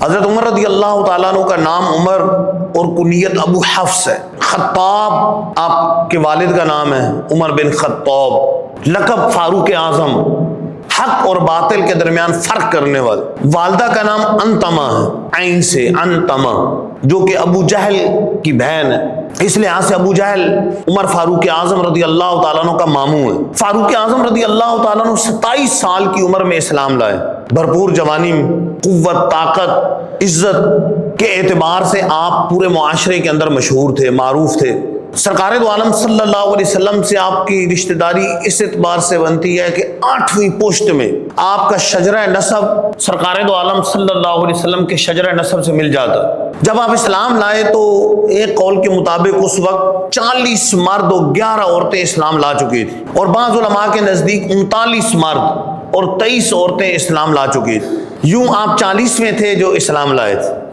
حضرت عمر رضی اللہ تعالیٰ عنہ کا نام عمر اور کنیت ابو حفص ہے۔ خطاب آپ کے والد کا نام ہے، عمر بن خطاب، لقب فاروق اعظم، حق اور باطل کے درمیان فرق کرنے والے۔ والدہ کا نام انتما ہے، عین سے انتما، جو کہ ابو جہل کی بہن ہے، اس لحاظ سے ابو جہل عمر فاروق اعظم رضی اللہ تعالیٰ عنہ کا ماموں ہے۔ فاروق اعظم رضی اللہ تعالیٰ عنہ 27 سال کی عمر میں اسلام لائے۔ بھرپور جوانی، قوت، طاقت، عزت کے اعتبار سے آپ پورے معاشرے کے اندر مشہور تھے، معروف تھے۔ سرکار دو عالم صلی اللہ علیہ وسلم سے آپ کی رشتہ داری اس اعتبار سے بنتی ہے کہ 8ویں پشت میں آپ کا شجرہ نسب سرکار دو عالم صلی اللہ علیہ وسلم کے شجرہ نسب سے مل جاتا۔ جب آپ اسلام لائے تو ایک قول کے مطابق اس وقت 40 مرد اور 11 عورتیں اسلام لا چکی تھی، اور بعض علماء کے نزدیک 39 مرد اور 23 عورتیں اسلام لا چکی تھی۔ یوں آپ 40ویں تھے جو اسلام لائے تھے۔